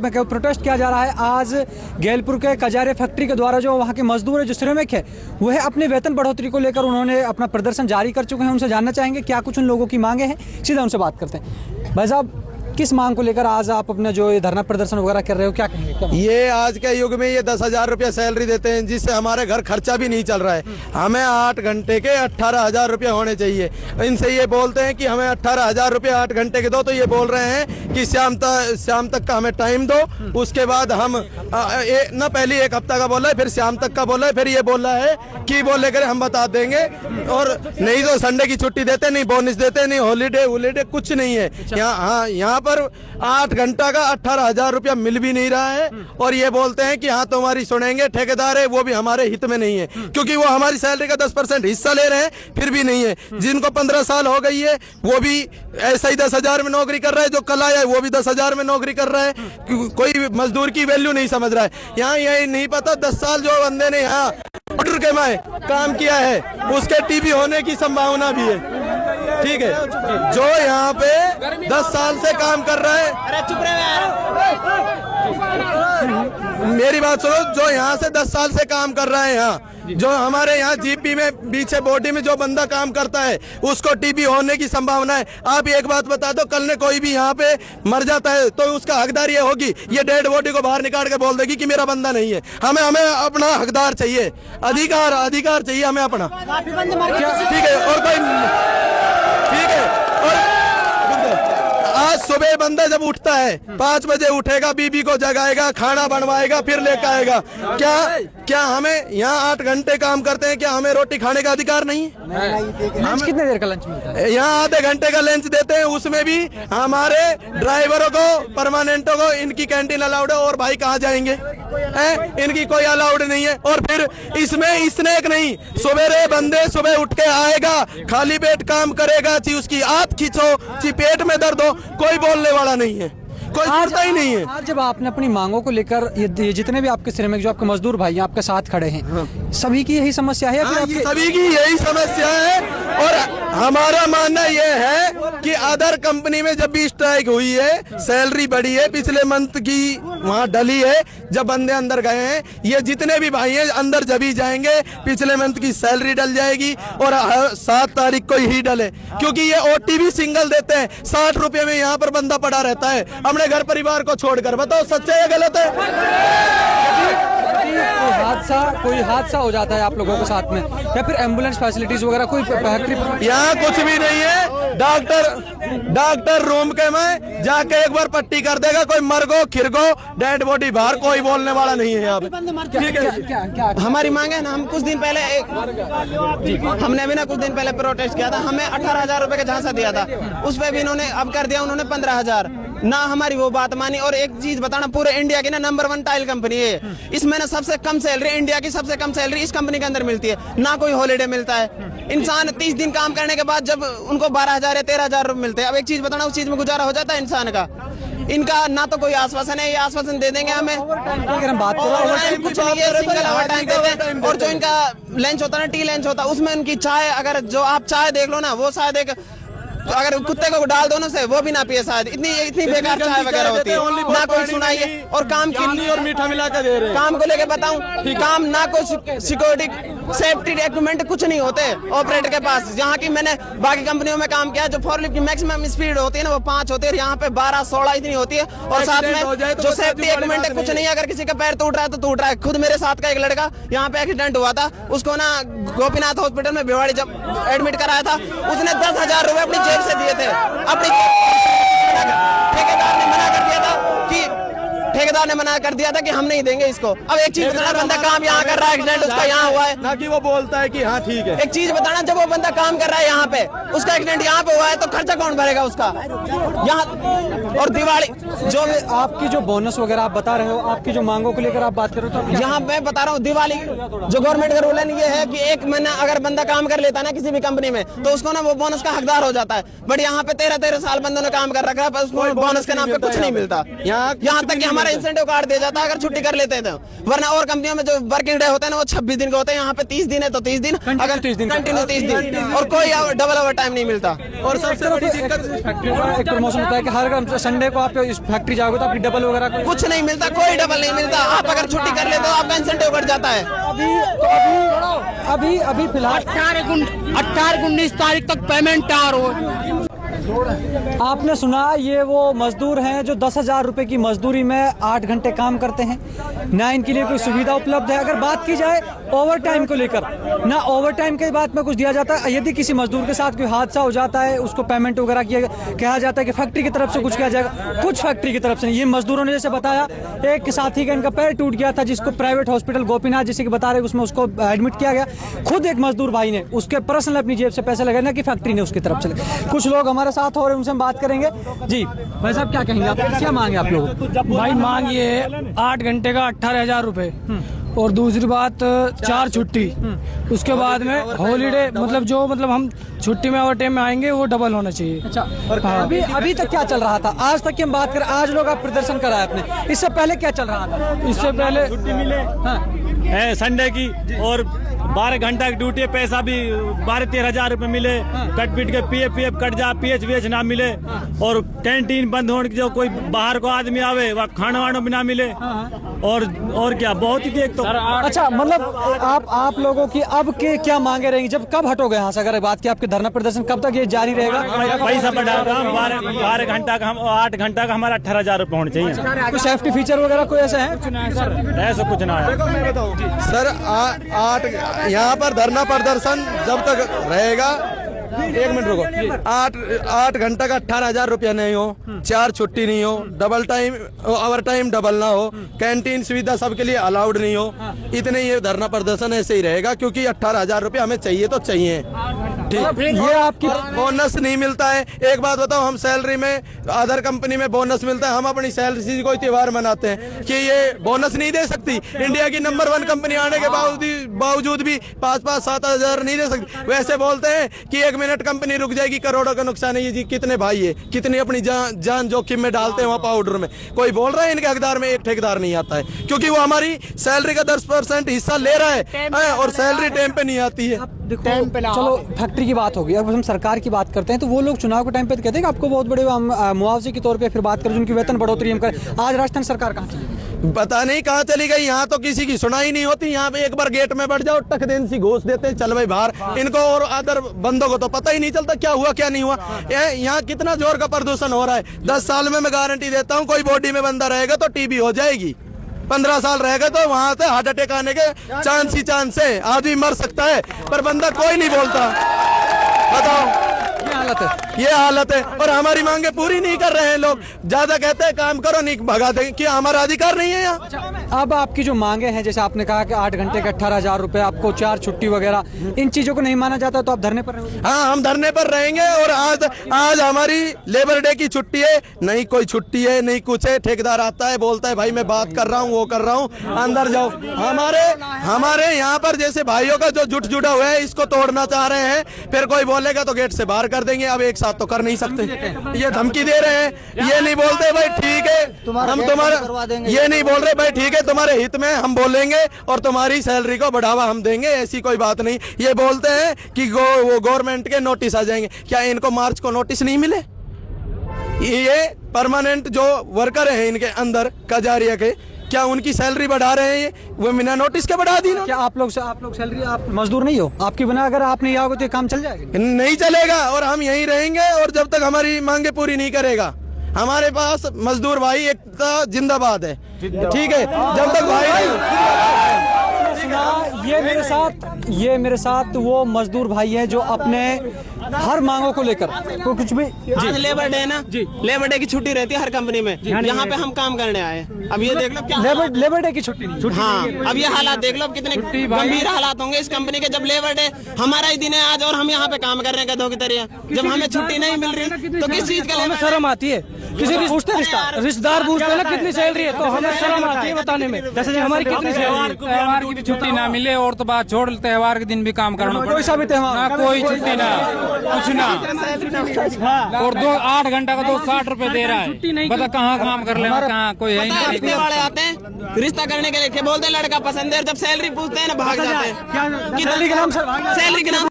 में प्रोटेस्ट किया जा रहा है। आज गैलपुर के कजारे फैक्ट्री के द्वारा जो वहाँ के मजदूर है, जो श्रमिक है, वह अपने वेतन बढ़ोतरी को लेकर उन्होंने अपना प्रदर्शन जारी कर चुके हैं। उनसे जानना चाहेंगे क्या कुछ उन लोगों की मांगे हैं, सीधा उनसे बात करते हैं। भाई साहब, किस मांग को लेकर आज आप अपना जो ये धरना प्रदर्शन वगैरह कर रहे हो, क्या कहेंगे? ये आज के युग में ये 10,000 रुपया सैलरी देते हैं, जिससे हमारे घर खर्चा भी नहीं चल रहा है। हमें 8 घंटे के 18,000 रुपया होने चाहिए। इनसे ये बोलते हैं कि हमें 18,000 रुपया 8 घंटे के दो, तो ये बोल रहे हैं कि शाम तक का हमें टाइम दो। उसके बाद हम न पहले 1 हफ्ता का बोला है, फिर शाम तक का बोला है, फिर ये बोला है कि बोले करे हम बता देंगे। और नहीं तो संडे की छुट्टी देते, नहीं बोनस देते, नहीं हॉलीडे कुछ नहीं है। यहाँ पर 8 घंटा का 18,000 रुपया मिल भी नहीं रहा है। और ये बोलते हैं कि हाँ तुम्हारी सुनेंगे। ठेकेदार है वो भी हमारे हित में नहीं है, क्योंकि वो हमारी सैलरी का 10% हिस्सा ले रहे हैं, फिर भी नहीं है। जिनको 15 साल हो गई है वो भी ऐसा ही 10,000 में नौकरी कर रहा है। जो कल आया है वो भी 10,000 में नौकरी कर रहा है। कोई मजदूर की वैल्यू नहीं समझ रहा है। यहाँ यही नहीं पता 10 साल जो बंदे ने यहाँ ऑर्डर के में काम किया है, उसके टीबी होने की संभावना भी है। ठीक है, जो यहाँ पे 10 साल से काम कर रहा है, मेरी बात सुनो, जो यहाँ से 10 साल से काम कर रहा है, यहाँ जो हमारे यहाँ जीपी में पीछे बॉडी में जो बंदा काम करता है उसको टीबी होने की संभावना है। आप एक बात बता दो, कल ने कोई भी यहाँ पे मर जाता है तो उसका हकदार ये होगी, ये डेड बॉडी को बाहर निकाल के बोल देगी कि मेरा बंदा नहीं है। हमें अपना हकदार चाहिए, अधिकार चाहिए हमें अपना। ठीक है, और कोई ठीक है। और आज सुबह बंदा जब उठता है 5 बजे उठेगा, बीबी को जगाएगा, खाना बनवाएगा, फिर लेकर आएगा। क्या हमें यहाँ 8 घंटे काम करते हैं, क्या हमें रोटी खाने का अधिकार नहीं है? हम कितने देर का लंच मिलता है? यहाँ आधे घंटे का लंच देते हैं, उसमें भी हमारे ड्राइवरों को, परमानेंटों को इनकी कैंटीन अलाउड है। और भाई कहाँ जाएंगे? इनकी कोई अलाउड नहीं है। और फिर इसमें स्नैक नहीं, सवेरे बंदे सुबह उठ के आएगा, खाली पेट काम करेगा, ची उसकी आंत खींचो, ची पेट में दर्द हो, कोई बोलने वाला नहीं है, कोई बोलता ही नहीं है। आज जब आपने अपनी मांगों को लेकर ये जितने भी आपके श्रमिक, जो आपके मजदूर भाई आपके साथ खड़े हैं, सभी की यही समस्या है? सभी की यही समस्या है। और हमारा मानना यह है कि अदर कंपनी में जब भी स्ट्राइक हुई है, सैलरी बढ़ी है, पिछले मंथ की वहाँ डली है, जब बंदे अंदर गए हैं, ये जितने भी भाई हैं अंदर जब ही जाएंगे, पिछले मंथ की सैलरी डल जाएगी। और 7 तारीख को ही डले, क्योंकि ये OT भी सिंगल देते हैं। 60 रुपये में यहाँ पर बंदा पड़ा रहता है अपने घर परिवार को छोड़कर। बताओ सच्चा है या गलत है? कोई हादसा हो जाता है आप लोगों के साथ में, या फिर एम्बुलेंस फैसिलिटीज वगैरह कोई फैक्ट्री? यहाँ कुछ भी नहीं है। डॉक्टर रूम के में जाके एक बार पट्टी कर देगा, कोई मरगो खिरगो डेड बॉडी बाहर, कोई बोलने वाला नहीं है यहाँ पे। ठीक है, क्या हमारी मांग है ना, हम कुछ दिन पहले हमने भी ना कुछ दिन पहले प्रोटेस्ट किया था। हमें 18,000 रुपए का झांसा दिया था, उस पर भी इन्होंने अब कर दिया उन्होंने 15,000 ना। हमारी वो बात मानी। और एक चीज बताना, पूरे इंडिया की ना नंबर 1 टाइल कंपनी है, इसमें ना सबसे कम सैलरी, इंडिया की सबसे कम सैलरी इस कंपनी के अंदर मिलती है। ना कोई हॉलीडे मिलता है। इंसान 30 दिन काम करने के बाद जब उनको 12,000 या 13,000 मिलते हैं, अब एक चीज बताना, उस चीज में गुजारा हो जाता है इंसान का। इनका ना तो कोई आश्वासन है, ये आश्वासन दे देंगे हमें, अगर हम बात करें कुछ नहीं है, सिंगल आवर टाइम देते हैं। और जो इनका लंच होता है ना, टी लंच होता है, उसमें उनकी चाय, अगर जो आप चाय देख लो ना, वो शायद एक, अगर कुत्ते को डाल दो ना से वो भी ना पिए शायद, इतनी बेकार चाय वगैरह होती है। ना कोई सुनाई है। और काम की और मीठा मिला कर दे रहे हैं। काम को लेके बताऊं, काम ना कोई सिक्योरिटी सेफ्टी इक्विपमेंट कुछ नहीं होते ऑपरेटर के पास। जहाँ की मैंने बाकी कंपनियों में काम किया, जो फोरलिफ्ट की मैक्सिमम स्पीड होती है ना वो 5 होती है, यहाँ पे 12-16 इतनी होती है। और साथ में जो सेफ्टी इक्विपमेंट है कुछ नहीं है। अगर किसी का पैर टूट रहा है तो टूट रहा है। खुद मेरे साथ का एक लड़का यहाँ पे एक्सीडेंट हुआ था, उसको ना गोपीनाथ हॉस्पिटल में भिवाड़ी जब एडमिट कराया था, उसने 10,000 रुपए अपनी जेब से दिए थे। अपनी ठेकेदार ने मना कर दिया था कि हम नहीं देंगे इसको। अब एक चीज बताना, बंदा काम यहाँ कर रहा है, एक्सीडेंट उसका यहाँ हुआ है, ना कि वो बोलता है कि हाँ ठीक है। एक चीज बताना, जब वो बंदा काम कर रहा है यहाँ पे, उसका एक्सीडेंट यहाँ पे हुआ है, तो खर्चा कौन भरेगा उसका यहाँ? और दिवाली जो आपकी जो बोनस वगैरह आप बता रहे हो, आपकी जो मांगों को लेकर आप बात कर रहे हो, तो यहाँ मैं बता रहा हूँ, दिवाली जो गवर्नमेंट का रूल है ये है कि 1 महीना अगर बंदा काम कर लेता है ना किसी भी कंपनी में, तो उसको ना वो बोनस का हकदार हो जाता है। बट यहाँ पे 13-13 साल बंदों ने काम कर रखा है, पर उसको बोनस के नाम पे कुछ नहीं मिलता। यहाँ तक कि हमारे हमारा इंसेंटिव काट दिया जाता है अगर छुट्टी कर लेते हैं तो, वरना और कंपनियों में जो वर्किंग डे होते हैं ना वो 26 दिन के होते हैं, यहाँ पे 30 दिन है तो 30 दिन, अगर 30 दिन कंटिन्यू 30 दिन और कोई डबल ओवर टाइम नहीं मिलता। और सबसे बड़ी दिक्कत एक प्रमोशन होता है कि हर संडे को आप इस फैक्ट्री जाओगे तो आपकी डबल वगैरह कुछ नहीं मिलता, कोई डबल नहीं मिलता। आप अगर छुट्टी कर लेते हो आपका इंसेंटिव कट जाता है। अभी फिलहाल 18-19 तारीख तक पेमेंट तैयार हो। आपने सुना, ये वो मजदूर हैं जो 10,000 रुपए की मजदूरी में 8 घंटे काम करते हैं, ना इनके लिए कोई सुविधा उपलब्ध है। अगर बात की जाए ओवर टाइम को लेकर, ना ओवर टाइम के बात में कुछ दिया जाता है। यदि किसी मजदूर के साथ कोई हादसा हो जाता है उसको पेमेंट वगैरह कहा जाता है कि फैक्ट्री की तरफ से कुछ किया जाएगा, कुछ फैक्ट्री की तरफ से नहीं। ये मजदूरों ने जैसे बताया, एक साथी का इनका पैर टूट गया था जिसको प्राइवेट हॉस्पिटल गोपीनाथ जैसे कि बता रहे उसमें उसको एडमिट किया गया। खुद एक मजदूर भाई ने उसके पर्सनल अपनी जेब से पैसे लगाए, ना कि फैक्ट्री ने उसकी तरफ से। कुछ लोग हमारे साथ हो रहे हैं, उनसे हम बात करेंगे। जी भाई साहब, क्या कहेंगे आप, क्या मांगे आप लोग? भाई मांग ये है 8 घंटे का 18,000 रुपए, और दूसरी बात 4 छुट्टी, उसके बाद में हॉलीडे, मतलब जो हम छुट्टी में और टाइम में आएंगे वो डबल होना चाहिए। अच्छा, और अभी तक क्या चल रहा था? आज तक की हम बात करें, आज लोग आप प्रदर्शन कराए अपने, इससे पहले क्या चल रहा था? इससे पहले छुट्टी मिले संडे की, और 12 घंटा की ड्यूटी, पैसा भी 12-13 हजार रुपए मिले। कट पीट के पीएफ कट जा, पीएच ना मिले, और कैंटीन बंद होने की, जो कोई बाहर को आदमी आवे वह खाना वाना भी ना मिले, और क्या बहुत ही देख तो। अच्छा, मतलब आप लोगों की अब के क्या मांगे रहेंगी? जब कब हटोगे यहाँ से? अगर बात की आपके धरना प्रदर्शन कब तक ये जारी रहेगा? पैसा बढ़ाएगा, 12 घंटा का, हम 8 घंटा का हमारा 18,000 रुपए होने चाहिए। कोई सेफ्टी फीचर वगैरह कोई ऐसा है? ऐसा कुछ ना है सर। 8 यहाँ पर धरना प्रदर्शन जब तक रहेगा, 1 मिनट रुको, 8 घंटा का 18,000 रुपया नहीं हो, 4 छुट्टी नहीं हो, double time over time double ना हो, कैंटीन सुविधा सबके लिए अलाउड नहीं हो, इतने ये धरना प्रदर्शन ऐसे ही रहेगा, क्योंकि 18,000 रुपया हमें चाहिए तो चाहिए। ठीक, ये आपकी बोनस नहीं मिलता है। एक बात बताओ, हम सैलरी में, अदर कंपनी में बोनस मिलता है, हम अपनी सैलरी से कोई त्योहार मनाते हैं कि ये बोनस नहीं दे सकती? इंडिया की नंबर 1 कंपनी आने के बावजूद भी 5-5, 7,000 नहीं दे सकती। वैसे बोलते हैं कि 1 मिनट कंपनी रुक जाएगी, करोड़ों का नुकसान है। ये जी कितने भाई है, कितनी अपनी जान जोखिम में डालते हैं वहाँ पाउडर में। कोई बोल रहा है इनके हकदार में एक ठेकेदार नहीं आता है, क्योंकि वो हमारी सैलरी का 10% हिस्सा ले रहा है और सैलरी टाइम पे नहीं आती है। चलो, फैक्ट्री की बात होगी, अब हम सरकार की बात करते हैं। तो वो लोग चुनाव के टाइम पे कहते हैं कि आपको बहुत बड़े मुआवजे के तौर पे फिर बात करें, उनकी वेतन बढ़ोतरी हम करें। आज राजस्थान सरकार कहाँ चली? पता नहीं कहाँ चली गई। यहाँ तो किसी की सुनाई नहीं होती। यहाँ पे एक बार गेट में बैठ जाओ, टक देन सी घूस देते हैं, चल भाई बाहर। इनको और अदर बंदों को तो पता ही नहीं चलता क्या हुआ क्या नहीं हुआ। यहाँ कितना जोर का प्रदूषण हो रहा है। 10 साल में मैं गारंटी देता हूँ, कोई बॉडी में बंदा रहेगा तो टीबी हो जाएगी। 15 साल रहेगा तो वहां से हार्ट अटैक आने के चांस है, आदमी मर सकता है, पर बंदा कोई नहीं बोलता। बताओ, ये हालत है। और हमारी मांगे पूरी नहीं कर रहे हैं लोग। ज्यादा कहते हैं काम करो, नहीं भगा देंगे। क्या हमारा अधिकार नहीं है यहाँ? अब आपकी जो मांगे हैं, जैसे आपने कहा कि 8 घंटे का 18,000 रुपए, आपको 4 छुट्टी वगैरह, इन चीजों को नहीं माना जाता तो आप धरने पर रहेंगे? हाँ, हम धरने पर रहेंगे। और आज हमारी लेबर डे की छुट्टी है, नहीं कोई छुट्टी है नहीं कुछ है। ठेकेदार आता है, बोलता है भाई मैं बात कर रहा हूँ, वो कर रहा हूँ, अंदर जाओ। हमारे यहाँ पर जैसे भाइयों का जो जुट जुड़ा हुआ है, इसको तोड़ना चाह रहे हैं। फिर कोई बोलेगा तो गेट से बाहर कर देंगे। अब एक साथ तो कर नहीं सकते। ये धमकी दे रहे हैं। ये नहीं बोलते भाई ठीक है हम तुम्हारा, ये नहीं बोल रहे भाई ठीक है तुम्हारे हित में हम बोलेंगे और तुम्हारी सैलरी को बढ़ावा हम देंगे, ऐसी कोई बात नहीं। ये बोलते हैं कि वो गवर्नमेंट के नोटिस आ जाएंगे। क्या इनको मार्च को नोटिस नहीं मिले? ये परमानेंट जो वर्कर है इनके अंदर कजारिया के, क्या उनकी सैलरी बढ़ा रहे हैं? वो बिना नोटिस के बढ़ा दी ना। क्या आप लोग सैलरी, आप मजदूर नहीं हो? आपके बिना अगर आप नहीं आओगे तो ये काम चल जाएगा? नहीं चलेगा। और हम यहीं रहेंगे, और जब तक हमारी मांगे पूरी नहीं करेगा। हमारे पास मजदूर भाई एकता जिंदाबाद है, ठीक है। जब तक भाई ये मेरे साथ वो मजदूर भाई है जो अपने हर मांगों को लेकर तो कुछ भी। आज लेबर डे ना, लेबर डे की छुट्टी रहती है हर कंपनी में। यहाँ पे हम काम करने आए। अब ये देख लो क्या लेबर डे की छुट्टी नहीं। हाँ, अब ये हालात देख लो, अब कितने गंभीर हालात होंगे इस कंपनी के। जब लेबर डे हमारा ही दिन है आज, और हम यहाँ पे काम कर रहे हैं गधों की तरह। जब हमें छुट्टी नहीं मिल रही तो किस चीज का हमें शर्म आती है। किसी पूछते रिश्तेदार पूछते हैं ना कितनी सैलरी है, तो हमें शर्म आती है बताने में हमारी कितनी सैलरी। त्योहार की भी छुट्टी ना मिले और तो बात छोड़, त्योहार के दिन भी काम करना कोई सा भी त्योहार ना, कोई छुट्टी ना, कुछ ना। और 8 घंटा का तो 60 रुपए दे रहा है, बता कहाँ काम कर ले, कहाँ कोई है ही पता है, नहीं। रिश्ते वाले आते हैं रिश्ता करने के लिए, बोलते हैं लड़का पसंद है, और जब सैलरी पूछते हैं ना भाग जाते हैं। सैलरी के नाम से सैलरी के नाम